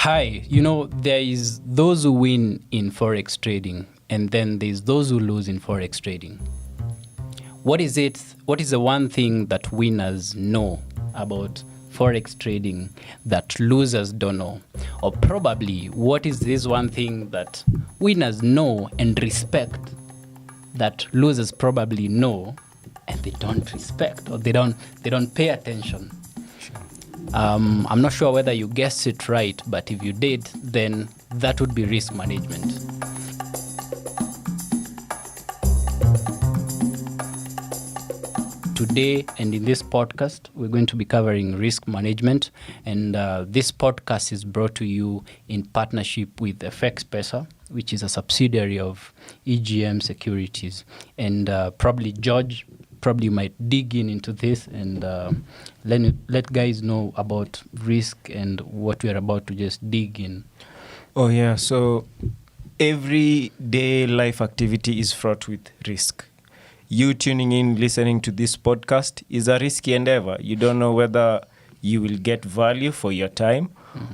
Hi, there is those who win in Forex trading, and then there's those who lose in Forex trading. What is the one thing that winners know about Forex trading that losers don't know? Or probably, what is this one thing that winners know and respect that losers probably know and they don't respect, or they don't pay attention? I'm not sure whether you guessed it right, but if you did, then that would be risk management. Today and in this podcast, we're going to be covering risk management, and this podcast is brought to you in partnership with FX, which is a subsidiary of EGM Securities. And probably George might dig into this and let guys know about risk and what we're about to just dig in. Oh yeah, so everyday life activity is fraught with risk. You tuning in, listening to this podcast is a risky endeavor. You don't know whether you will get value for your time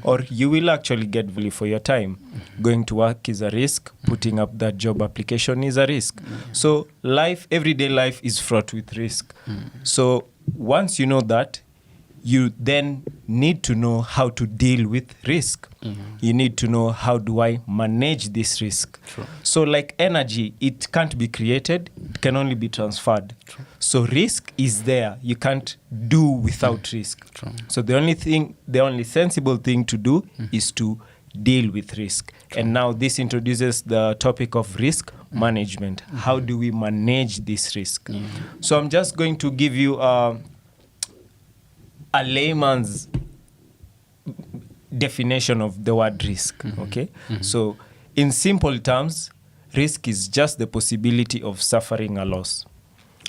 or you will actually get value for your time. Going to work is a risk. Putting up that job application is a risk. So everyday life is fraught with risk. So once you know that, you then need to know how to deal with risk. You need to know, how do I manage this risk? True. So like energy, it can't be created, it can only be transferred. True. So risk is there. You can't do without risk. True. So the only sensible thing to do is to deal with risk. True. And now this introduces the topic of risk management. How do we manage this risk? So I'm just going to give you a layman's definition of the word risk, okay? So in simple terms, risk is just the possibility of suffering a loss.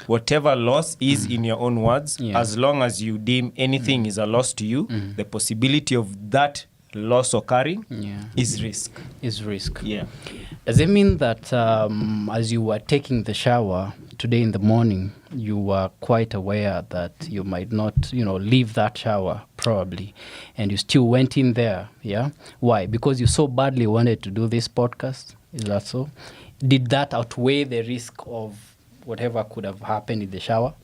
Whatever loss is, in your own words, as long as you deem anything is a loss to you, the possibility of that loss occurring is risk. Yeah. Does it mean that as you were taking the shower today in the morning, you were quite aware that you might not, leave that shower probably, and you still went in there, yeah? Why? Because you so badly wanted to do this podcast? Is that so? Did that outweigh the risk of whatever could have happened in the shower?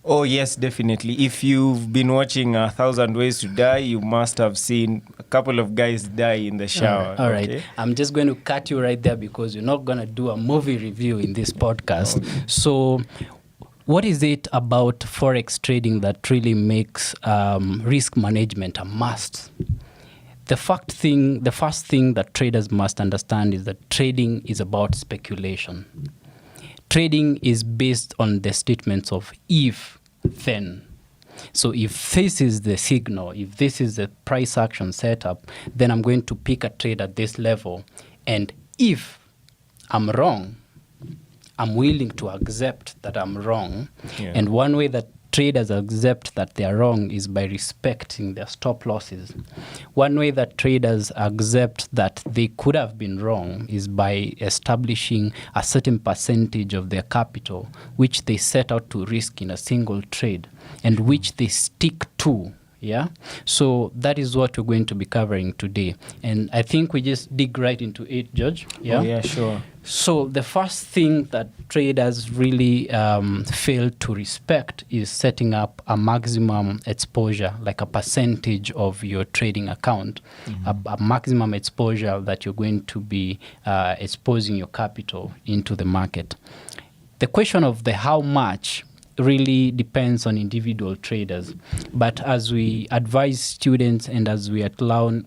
Oh, yes, definitely. If you've been watching 1,000 Ways to Die, you must have seen a couple of guys die in the shower. All right. I'm just going to cut you right there because you're not going to do a movie review in this podcast. Okay. So what is it about Forex trading that really makes risk management a must? The first thing that traders must understand is that trading is about speculation. Trading is based on the statements of if, then. So if this is the signal, if this is the price action setup, then I'm going to pick a trade at this level. And if I'm wrong, I'm willing to accept that I'm wrong. Yeah. And one way that traders accept that they are wrong is by respecting their stop losses. One way that traders accept that they could have been wrong is by establishing a certain percentage of their capital, which they set out to risk in a single trade and which they stick to. Yeah. So that is what we're going to be covering today. And I think we just dig right into it, George. Yeah. Oh, yeah, sure. So the first thing that traders really fail to respect is setting up a maximum exposure, like a percentage of your trading account, a maximum exposure that you're going to be exposing your capital into the market. The question of the how much really depends on individual traders, but as we advise students and as we outline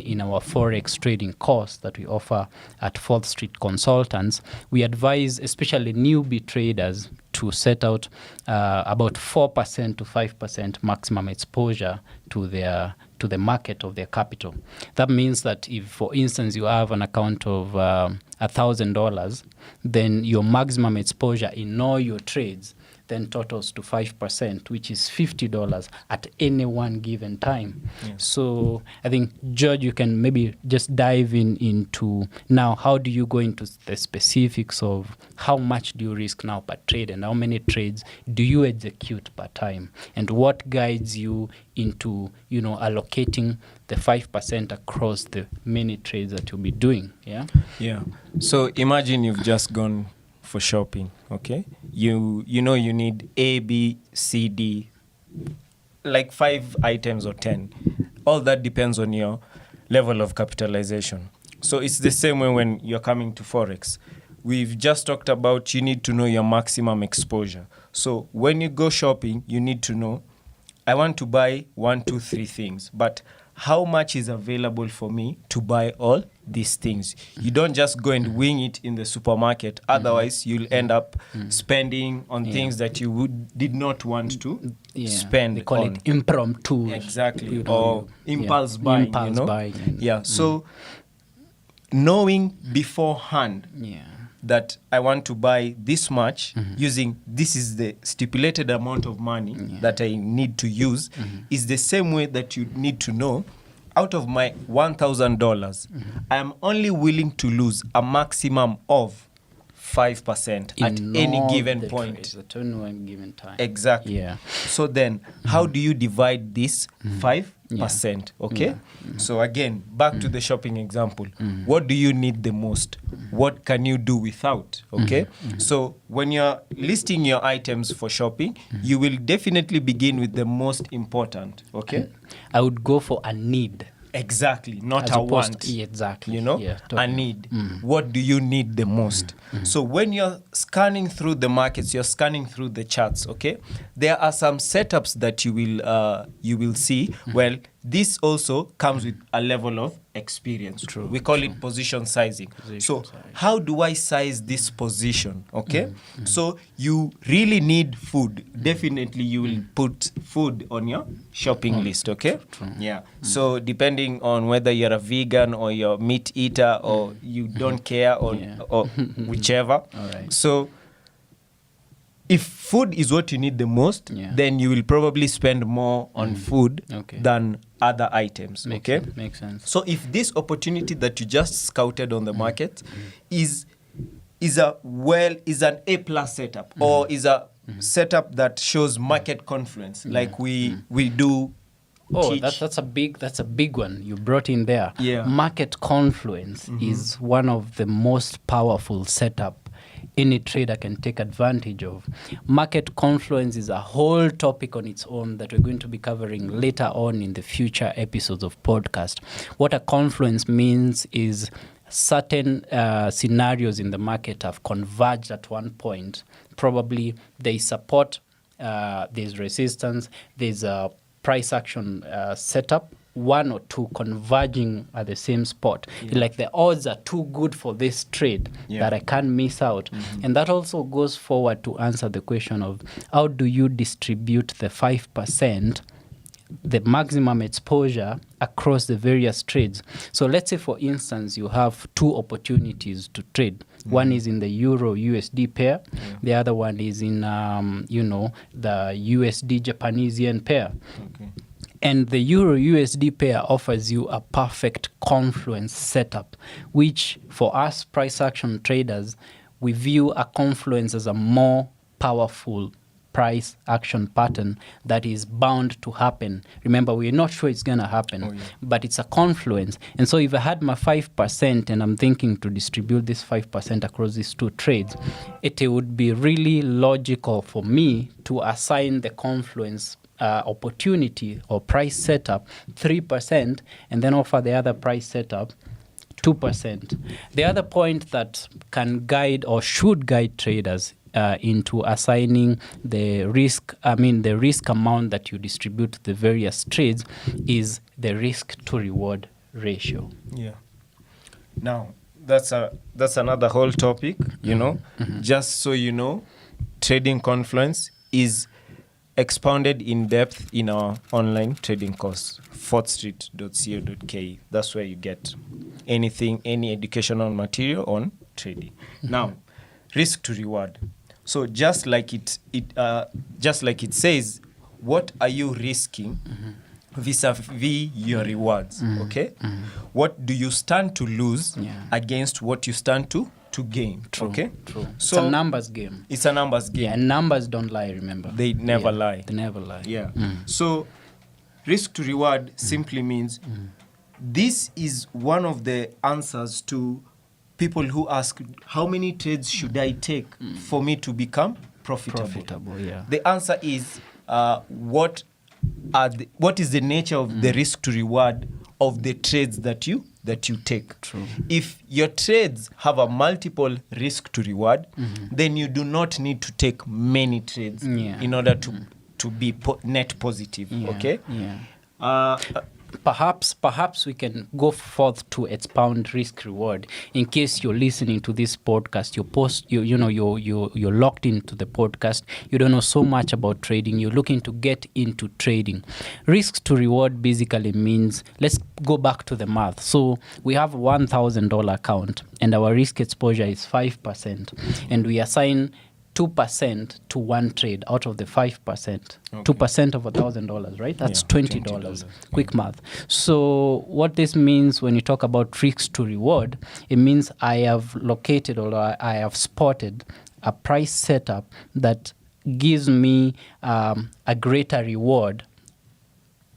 in our Forex trading course that we offer at 4th Street Consultants, we advise especially newbie traders to set out about 4% to 5% maximum exposure to the market of their capital. That means that if, for instance, you have an account of $1,000, then your maximum exposure in all your trades, then totals to 5%, which is $50 at any one given time. Yes. So I think, George, you can maybe just dive into now, how do you go into the specifics of how much do you risk now per trade, and how many trades do you execute per time, and what guides you into, allocating the 5% across the many trades that you'll be doing. Yeah. So imagine you've just gone for shopping, okay? You need A, B, C, D, like 5 items or 10. All that depends on your level of capitalization. So it's the same way when you're coming to Forex. We've just talked about you need to know your maximum exposure. So when you go shopping, you need to know, I want to buy 1, 2, 3 things, but how much is available for me to buy all these things? You don't just go and wing it in the supermarket. Otherwise, you'll end up spending on things that you did not want to spend. They call on. it impromptu. Exactly. Or impulse buying. Impulse buying. Yeah. So knowing beforehand that I want to buy this much using this is the stipulated amount of money that I need to use is the same way that you need to know, out of my $1,000, I am only willing to lose a maximum of 5% at any given point. At any one given time. Exactly. Yeah. So then, how do you divide this 5%? Okay. So again, back to the shopping example. What do you need the most? What can you do without? Okay. So when you're listing your items for shopping, you will definitely begin with the most important. Okay. I would go for a need. Exactly, not As a opposed want. exactly. A need. What do you need the most? So when you're scanning through the markets, you're scanning through the charts, okay? There are some setups that you will see. Well, this also comes with a level of experience. We call it position sizing. How do I size this position? Okay. So you really need food. Definitely you will put food on your shopping list. Okay. Yeah. So depending on whether you're a vegan or you're a meat eater or you don't care or whichever. All right. So if food is what you need the most, then you will probably spend more on food than other items. Makes sense. So if this opportunity that you just scouted on the market is an A+ setup or is a setup that shows market confluence, like we do. Oh, that's a big one you brought in there. Yeah. Market confluence is one of the most powerful setup any trader can take advantage of. Market confluence is a whole topic on its own that we're going to be covering later on in the future episodes of podcast. What a confluence means is certain scenarios in the market have converged at one point. Probably there's support, there's resistance, there's a price action setup, one or two converging at the same spot. Like the odds are too good for this trade that I can't miss out. And that also goes forward to answer the question of how do you distribute the 5%, the maximum exposure across the various trades. So let's say, for instance, you have two opportunities to trade. One is in the Euro USD pair. The other one is in, the USD Japanese yen pair. And the Euro USD pair offers you a perfect confluence setup, which for us price action traders, we view a confluence as a more powerful price action pattern that is bound to happen. Remember, we're not sure it's going to happen, but it's a confluence. And so if I had my 5% and I'm thinking to distribute this 5% across these two trades, it would be really logical for me to assign the confluence opportunity or price setup 3% and then offer the other price setup 2%. The other point that can guide or should guide traders into assigning the risk amount that you distribute to the various trades is the risk to reward ratio. Yeah. Now, that's another whole topic, Just so you know, trading confluence is expounded in depth in our online trading course, fourthstreet.co.ke. That's where you get any educational material on trading. Now, risk to reward. So just like it says, what are you risking vis-a-vis your rewards? Okay, what do you stand to lose against what you stand to gain? True, okay, true. So it's a numbers game. It's a numbers game. Yeah, and numbers don't lie. Remember, they never lie. They never lie. Yeah. So risk to reward simply means this is one of the answers to people who ask, how many trades should I take for me to become profitable? Yeah. The answer is what is the nature of the risk to reward of the trades that you take. True. If your trades have a multiple risk to reward, then you do not need to take many trades in order to be net positive. Okay. Yeah. Perhaps we can go forth to expound risk reward. In case you're listening to this podcast, you're locked into the podcast, you don't know so much about trading, you're looking to get into trading. Risk to reward basically means, let's go back to the math. So we have a $1,000 account and our risk exposure is 5%, and we assign 2% to one trade out of the 5%. 2% of $1,000, right? That's $20. Quick math. So what this means when you talk about risk to reward, it means I have located or I have spotted a price setup that gives me a greater reward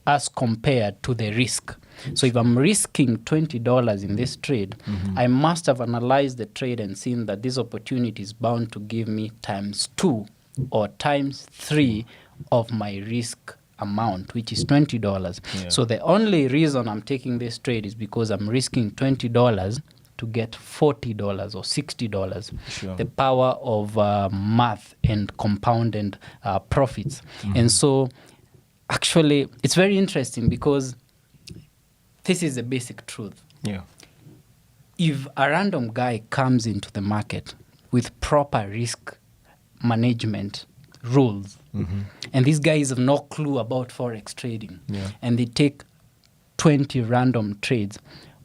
as compared to the risk. So if I'm risking $20 in this trade, I must have analyzed the trade and seen that this opportunity is bound to give me ×2 or ×3 of my risk amount, which is $20. Yeah. So the only reason I'm taking this trade is because I'm risking $20 to get $40 or $60. Sure. The power of math and compounded profits. And so actually, it's very interesting because this is the basic truth. Yeah. If a random guy comes into the market with proper risk management rules, and these guys have no clue about Forex trading, and they take 20 random trades,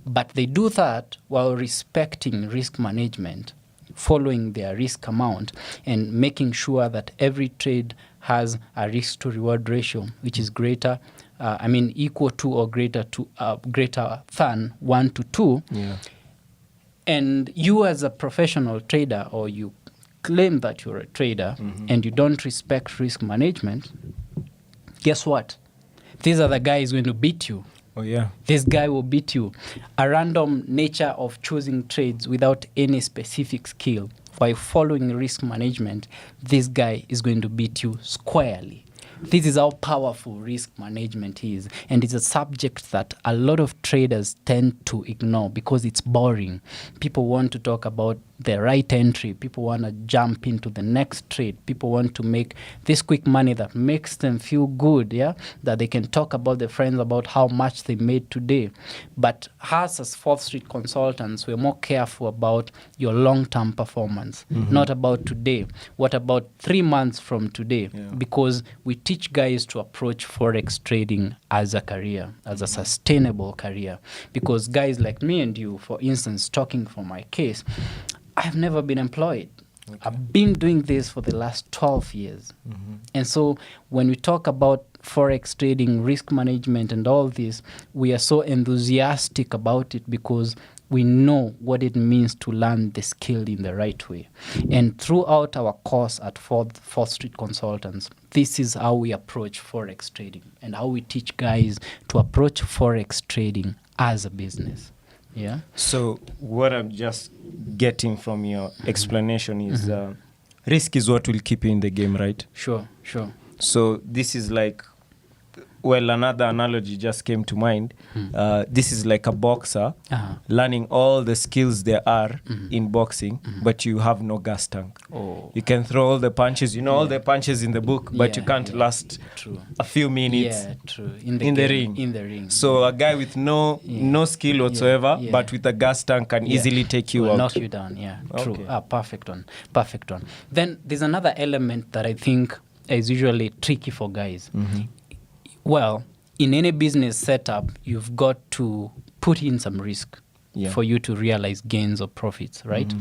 but they do that while respecting risk management, following their risk amount, and making sure that every trade has a risk to reward ratio which is greater, equal to or greater than 1 to 2. Yeah. And you as a professional trader, or you claim that you're a trader, and you don't respect risk management, guess what? These are the guys going to beat you. Oh, yeah. This guy will beat you. A random nature of choosing trades without any specific skill, by following risk management, this guy is going to beat you squarely. This is how powerful risk management is. And it's a subject that a lot of traders tend to ignore because it's boring. People want to talk about the right entry. People want to jump into the next trade. People want to make this quick money that makes them feel good, that they can talk about their friends about how much they made today. But us as 4th Street consultants, we're more careful about your long-term performance, not about today. What about 3 months from today? Because we teach guys to approach Forex trading as a career, as a sustainable career. Because guys like me and you, for instance, talking for my case, I've never been employed. Okay. I've been doing this for the last 12 years. And so when we talk about Forex trading, risk management, and all this, we are so enthusiastic about it because we know what it means to learn the skill in the right way. And throughout our course at 4th Street Consultants, this is how we approach Forex trading and how we teach guys to approach Forex trading as a business. Yeah. So what I'm just getting from your explanation is risk is what will keep you in the game, right? Sure. So this is like, well, another analogy just came to mind. This is like a boxer learning all the skills there are in boxing, but you have no gas tank. Oh. You can throw all the punches, all the punches in the book, but you can't last a few minutes in the ring. So a guy with no skill whatsoever, but with a gas tank can easily take you out. Knock you down, true. Perfect one. Then there's another element that I think is usually tricky for guys. Well, in any business setup, you've got to put in some risk for you to realize gains or profits, right?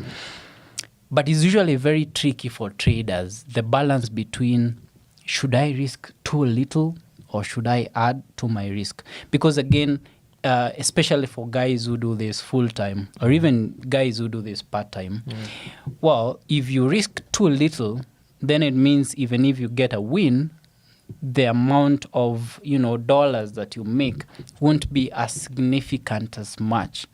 But it's usually very tricky for traders, the balance between should I risk too little or should I add to my risk? Because again, especially for guys who do this full time or even guys who do this part time, well, if you risk too little, then it means even if you get a win, the amount of dollars that you make won't be as significant as much.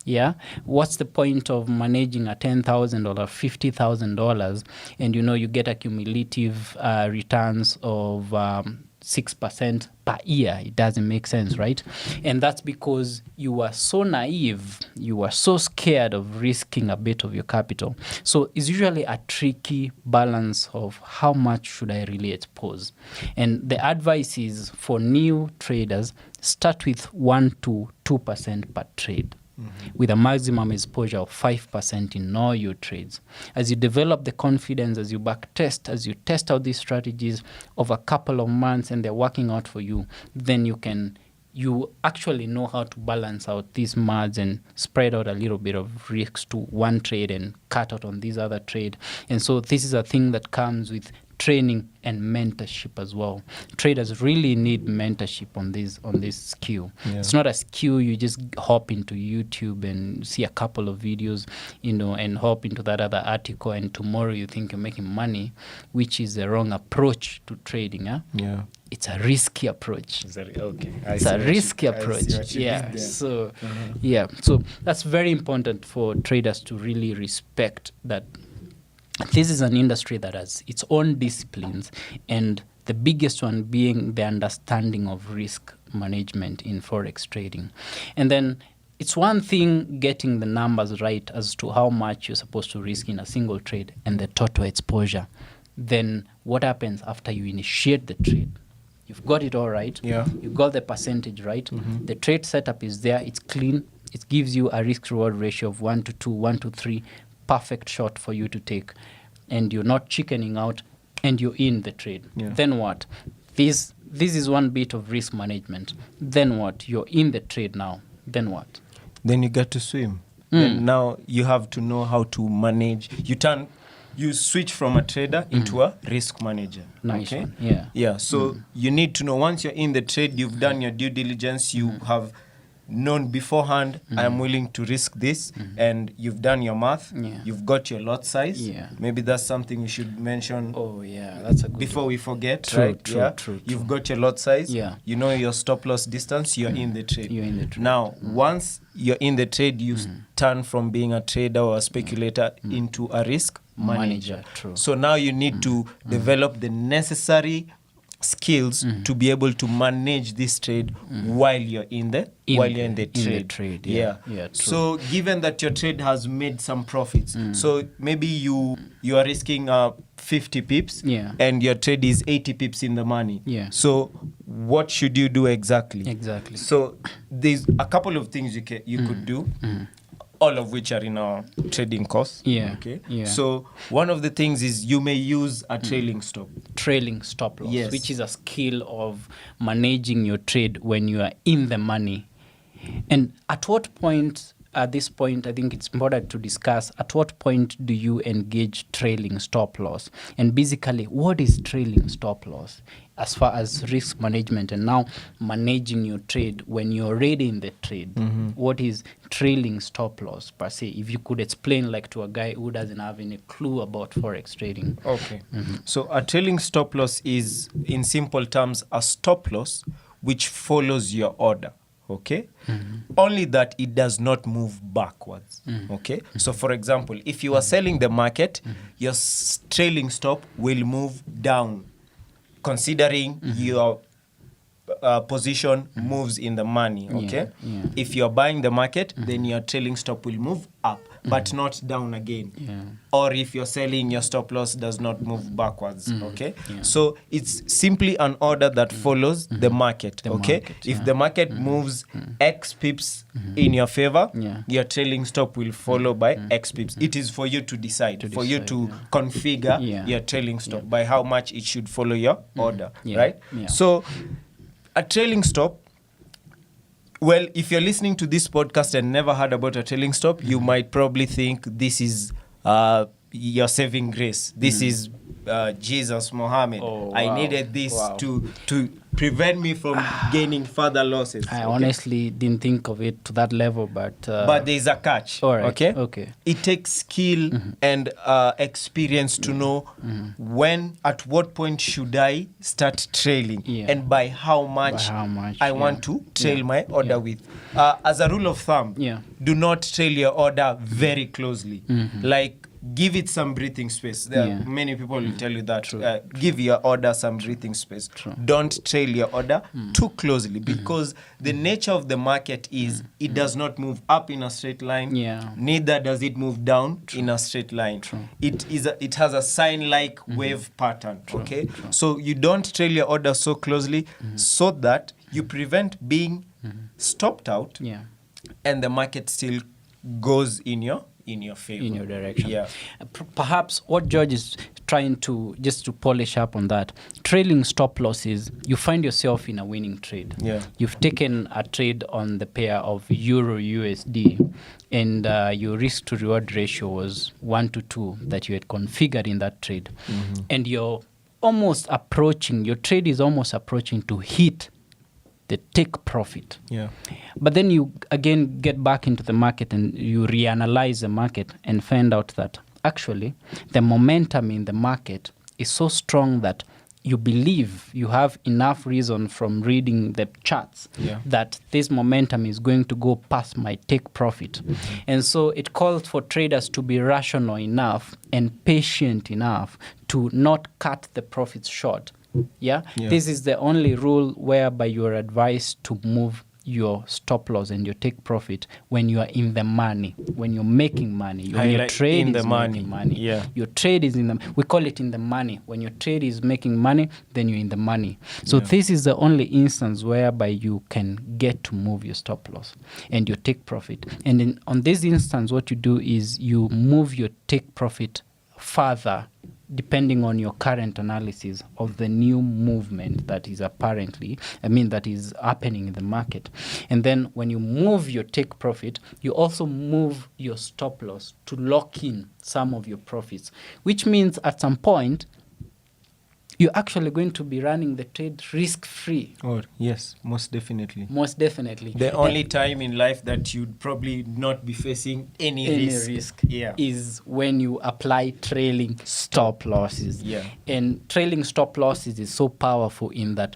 Yeah, what's the point of managing a $10,000 or $50,000 and you get a cumulative returns of 6% per year? It doesn't make sense, right? And that's because you are so naive, you are so scared of risking a bit of your capital. So it's usually a tricky balance of how much should I really expose. And the advice is for new traders, start with 1 to 2% per trade, with a maximum exposure of 5% in all your trades. As you develop the confidence, as you back test, as you test out these strategies over a couple of months and they're working out for you, then you actually know how to balance out these margins and spread out a little bit of risks to one trade and cut out on this other trade. And so this is a thing that comes with training and mentorship as well. Traders really need mentorship on this skill. Yeah. It's not a skill you just hop into YouTube and see a couple of videos, and hop into that other article and tomorrow you think you're making money, which is the wrong approach to trading. Yeah. It's a risky approach. It's a risky approach. Yeah. So so that's very important for traders to really respect that. This is an industry that has its own disciplines, and the biggest one being the understanding of risk management in forex trading. And then it's one thing getting the numbers right as to how much you're supposed to risk in a single trade and the total exposure. Then what happens after you initiate the trade? You've got it all right. Yeah. You got the percentage right. The trade setup is there. It's clean. It gives you a risk-reward ratio of 1 to 2, 1 to 3. Perfect shot for you to take, and you're not chickening out, and you're in the trade. Then what? This is one bit of risk management. Then what? You're in the trade now. Then what? Then you get to swim. Then now you have to know how to manage. You switch from a trader into a risk manager. Nice. Okay? One. Yeah. So you need to know, once you're in the trade, you've done your due diligence, you have known beforehand, I am willing to risk this, and you've done your math, you've got your lot size. Maybe that's something we should mention. Oh yeah, that's a good before we forget. True. You've got your lot size, you know your stop loss distance, you're in the trade. Now, once you're in the trade, you turn from being a trader or a speculator into a risk manager. So now you need to develop the necessary skills to be able to manage this trade while you're in the trade. So given that your trade has made some profits, so maybe you are risking 50 pips and your trade is 80 pips in the money. So what should you do exactly? So there's a couple of things you could do, all of which are in our trading course. So one of the things is you may use a trailing stop loss, which is a skill of managing your trade when you are in the money. And at this point, I think it's important to discuss at what point do you engage trailing stop loss? And basically, what is trailing stop loss as far as risk management and now managing your trade when you're already in the trade? What is trailing stop loss per se? If you could explain to a guy who doesn't have any clue about forex trading. Okay. So a trailing stop loss is, in simple terms, a stop loss which follows your order. Okay, only that it does not move backwards. Okay, so for example, if you are selling the market, your trailing stop will move down, considering your position moves in the money. Okay, if you're buying the market, then your trailing stop will move up, but not down again. Or if you're selling, your stop loss does not move backwards. Okay, so it's simply an order that follows the market. If the market moves X pips in your favor, your trailing stop will follow by X pips. It is for you to decide, for you to configure your trailing stop by how much it should follow your order, right? So a trailing stop, well, if you're listening to this podcast and never heard about a trailing stop, you might probably think this is your saving grace. This is Jesus, Mohammed. Oh, I wow. needed this Wow. to prevent me from gaining further losses. I honestly didn't think of it to that level, but But there's a catch. all right, Okay. okay. It takes skill and experience to know when, at what point should I start trailing, Yeah. and by how much, how much, I yeah. want to trail Yeah. my order with. As a rule of thumb, Yeah. do not trail your order very closely. Like, give it some breathing space. There Yeah. are many people will tell you that. Give your order some breathing space. True. Don't trail your order too closely, because the nature of the market is it does not move up in a straight line. Yeah. Neither does it move down in a straight line. It has a sine-like wave pattern. Okay, so you don't trail your order so closely, so that you prevent being stopped out, Yeah. and the market still goes in your favor, In your direction. Yeah. Perhaps what George is trying to just to polish up on that, trailing stop losses, you find yourself in a winning trade. Yeah. You've taken a trade on the pair of Euro USD, and your risk to reward ratio was 1-2 that you had configured in that trade, and your trade is almost approaching to hit the take profit. Yeah. But then you again get back into the market and you reanalyze the market and find out that actually the momentum in the market is so strong that you believe you have enough reason from reading the charts that this momentum is going to go past my take profit. And so it calls for traders to be rational enough and patient enough to not cut the profits short. Yeah? This is the only rule whereby you are advised to move your stop loss and your take profit when you are in the money, when you're making money, when your trade in the is making money. Yeah. Your trade is we call it in the money. When your trade is making money, then you're in the money. So this is the only instance whereby you can get to move your stop loss and your take profit. And on this instance, what you do is you move your take profit further depending on your current analysis of the new movement that is that is happening in the market. And then when you move your take profit, you also move your stop loss to lock in some of your profits, which means at some point, you're actually going to be running the trade risk-free. Oh, yes, most definitely. Most definitely. The only time in life that you'd probably not be facing any risk. Is when you apply trailing stop losses. Yeah. And trailing stop losses is so powerful in that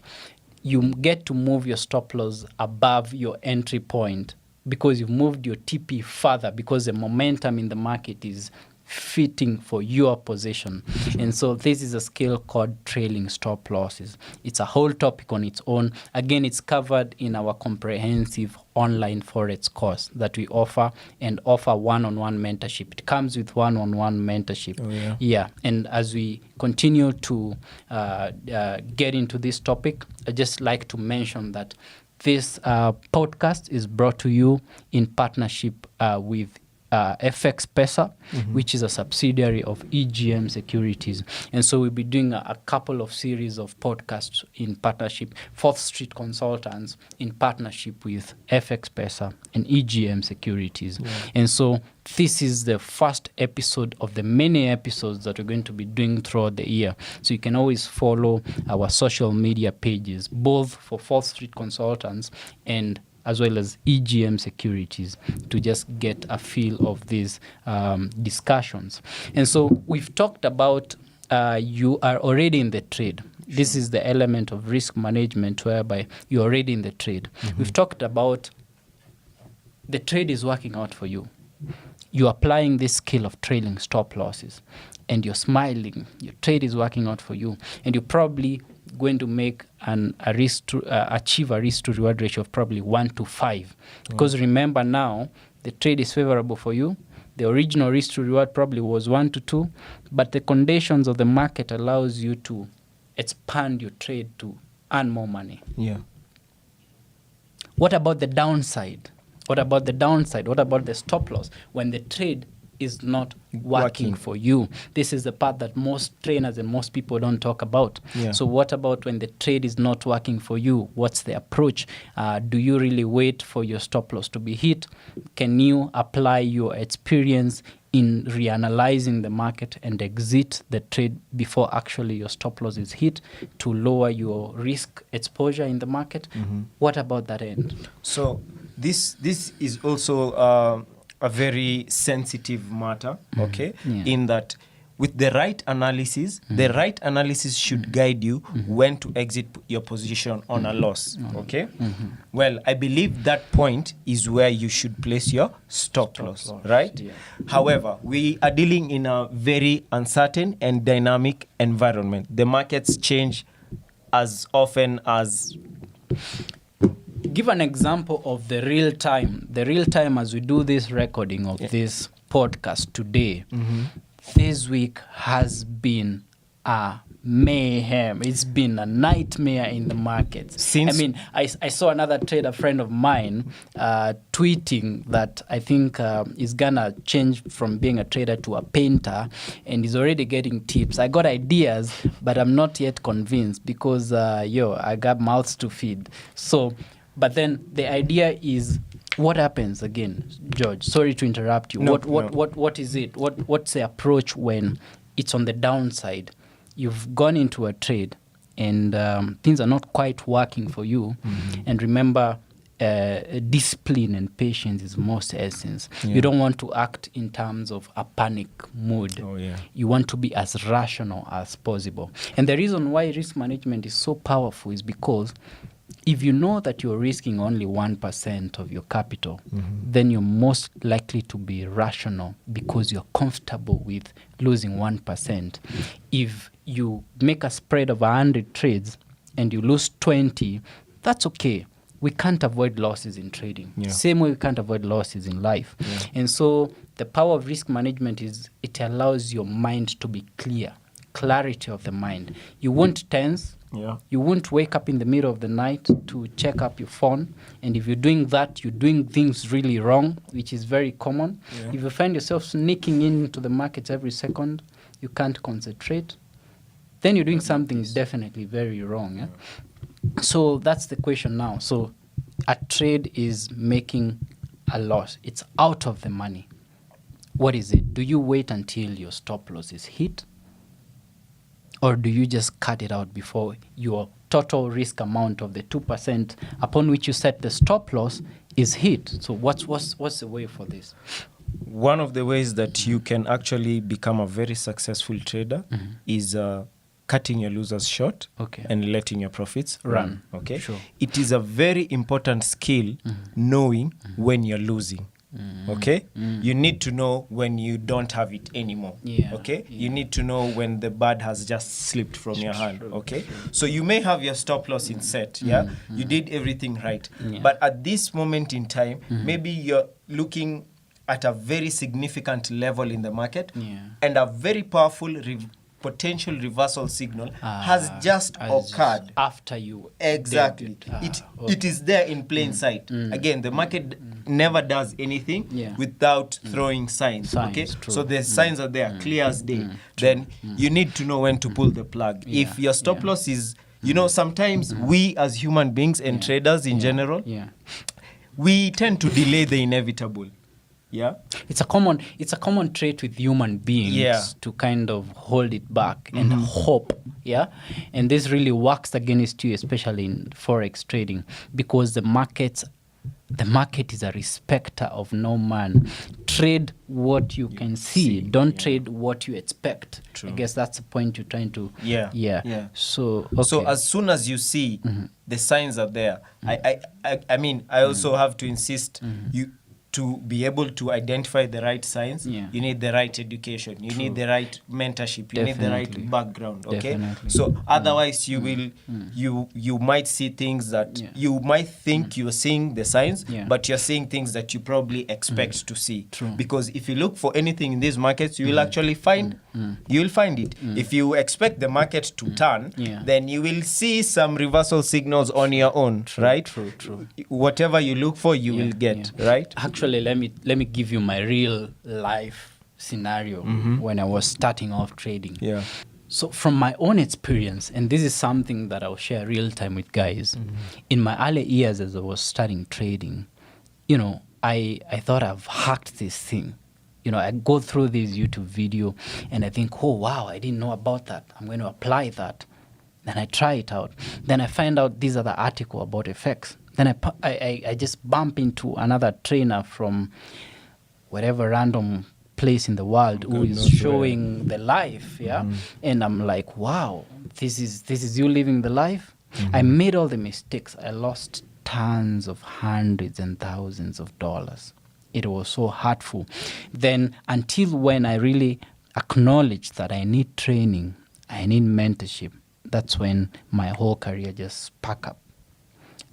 you get to move your stop loss above your entry point because you've moved your TP further because the momentum in the market is fitting for your position. And so this is a skill called trailing stop losses. It's a whole topic on its own. Again, it's covered in our comprehensive online Forex course that we offer and offer one-on-one mentorship. It comes with one-on-one mentorship. Oh, yeah. And as we continue to get into this topic, I'd just like to mention that this podcast is brought to you in partnership with FX Pesa, which is a subsidiary of EGM Securities. And so we'll be doing a couple of series of podcasts in partnership, 4th Street Consultants in partnership with FX Pesa and EGM Securities. Yeah. And so this is the first episode of the many episodes that we're going to be doing throughout the year. So you can always follow our social media pages, both for 4th Street Consultants and as well as EGM Securities, to just get a feel of these discussions. And so we've talked about you are already in the trade. Sure. This is the element of risk management whereby you're already in the trade. We've talked about the trade is working out for you. You're applying this skill of trailing stop losses and you're smiling. Your trade is working out for you. And you're probably going to make achieve a risk to reward ratio of probably 1-5. Because remember now, the trade is favorable for you. The original risk to reward probably was 1-2, but the conditions of the market allows you to expand your trade to earn more money. Yeah. What about the downside? What about the stop loss when the trade is not working for you? This is the part that most trainers and most people don't talk about. Yeah. So what about when the trade is not working for you? What's the approach? Do you really wait for your stop loss to be hit? Can you apply your experience in reanalyzing the market and exit the trade before actually your stop loss is hit to lower your risk exposure in the market. What about that end? So this is also a very sensitive matter, okay? In that with the right analysis, the right analysis should guide you when to exit your position on a loss, okay? Well, I believe that point is where you should place your stop loss, right? However, we are dealing in a very uncertain and dynamic environment. The markets change as often as... Give an example of the real time as we do this recording of this podcast today. This week has been a mayhem. It's been a nightmare in the markets. I saw another trader friend of mine tweeting that I think is gonna change from being a trader to a painter, and he's already getting tips. I got ideas, but I'm not yet convinced because I got mouths to feed. So, but then the idea is, what happens again, George? Sorry to interrupt you. What is it? What's the approach when it's on the downside? You've gone into a trade and things are not quite working for you. And remember, discipline and patience is most essence. You don't want to act in terms of a panic mood. You want to be as rational as possible. And the reason why risk management is so powerful is because if you know that you're risking only 1% of your capital, then you're most likely to be rational because you're comfortable with losing 1%. If you make a spread of 100 trades and you lose 20, that's okay. We can't avoid losses in trading. Same way we can't avoid losses in life. And so the power of risk management is it allows your mind to be clear, clarity of the mind. You won't tense. You won't wake up in the middle of the night to check up your phone. And if you're doing that, you're doing things really wrong, which is very common. If you find yourself sneaking into the markets every second, you can't concentrate, then you're doing something definitely very wrong. So that's the question now. So a trade is making a loss. It's out of the money. What is it? Do you wait until your stop loss is hit? Or do you just cut it out before your total risk amount of the 2% upon which you set the stop loss is hit? So what's the way for this? One of the ways that you can actually become a very successful trader is cutting your losers short and letting your profits run. Okay, it is a very important skill knowing when you're losing. Okay, you need to know when you don't have it anymore. You need to know when the bird has just slipped from your hand. So you may have your stop loss in set. You did everything right, but at this moment in time, maybe you're looking at a very significant level in the market, and a very powerful potential reversal signal has just occurred after you exactly it is there in plain sight. Again, the market never does anything without throwing signs. So the signs are there, clear as day. Then you need to know when to pull the plug. If your stop loss is, sometimes we as human beings and traders in general, we tend to delay the inevitable. It's a common trait with human beings to kind of hold it back and hope. And this really works against you, especially in forex trading, because the market is a respecter of no man. Trade what you can see. Don't trade what you expect. I guess that's the point you're trying to. So as soon as you see the signs are there, I also have to insist you. To be able to identify the right signs, you need the right education, you need the right mentorship, you need the right background. So otherwise you will you might see things that you might think you're seeing the signs, but you're seeing things that you probably expect to see. Because if you look for anything in these markets, you will actually find you will find it. If you expect the market to turn, then you will see some reversal signals on your own. True. Whatever you look for, you will get. Right. Actually, let me give you my real life scenario when I was starting off trading. So from my own experience, and this is something that I'll share real time with guys, in my early years as I was starting trading, I thought I've hacked this thing. I go through this YouTube video and I think, oh, wow, I didn't know about that. I'm going to apply that. Then I try it out. Then I find out these are the article about FX. Then I just bump into another trainer from whatever random place in the world who is showing the life, and I'm like, wow, this is you living the life. I made all the mistakes. I lost tons of hundreds and thousands of dollars. It was so hurtful. Then until when I really acknowledged that I need training, I need mentorship, that's when my whole career just sparked up.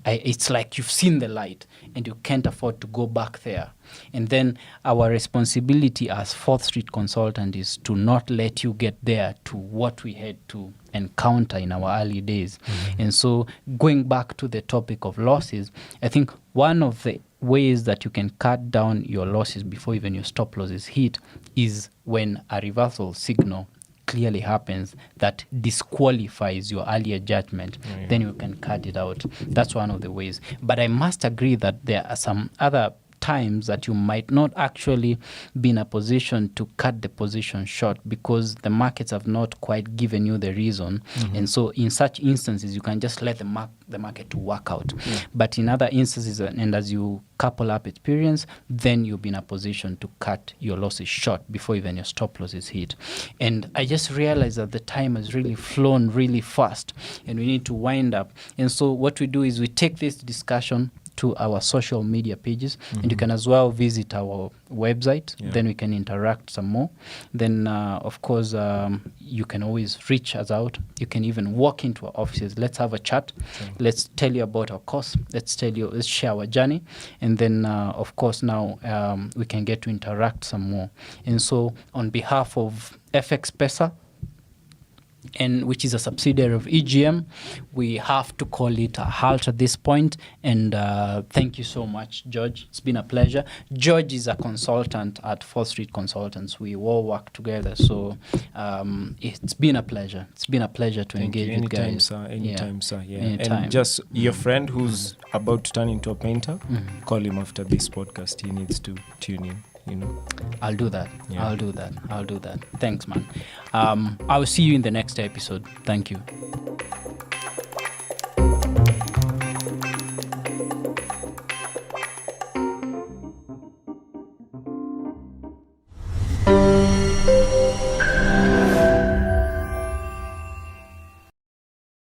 It's like you've seen the light and you can't afford to go back there. And then our responsibility as 4th Street consultant is to not let you get there to what we had to encounter in our early days. And so going back to the topic of losses, I think one of the ways that you can cut down your losses before even your stop loss is hit is when a reversal signal clearly happens that disqualifies your earlier judgment, then you can cut it out. That's one of the ways. But I must agree that there are some other times that you might not actually be in a position to cut the position short because the markets have not quite given you the reason. And so in such instances, you can just let the market to work out. But in other instances, and as you couple up experience, then you'll be in a position to cut your losses short before even your stop loss is hit. And I just realized that the time has really flown really fast and we need to wind up. And so what we do is we take this discussion to our social media pages, and you can as well visit our website. Then we can interact some more. Then of course you can always reach us out. You can even walk into our offices. Let's have a chat. Let's tell you about our course. Let's share our journey, and then of course now we can get to interact some more. And so on behalf of FX Pesa, and which is a subsidiary of EGM, we have to call it a halt at this point. And thank you so much, George. It's been a pleasure. George is a consultant at 4th Street Consultants. We all work together, so it's been a pleasure. It's been a pleasure to engage with guys. Anytime, sir. Anytime. And just your friend who's about to turn into a painter, call him after this podcast. He needs to tune in. I'll do that. I'll do that. Thanks, man. I will see you in the next episode. Thank you.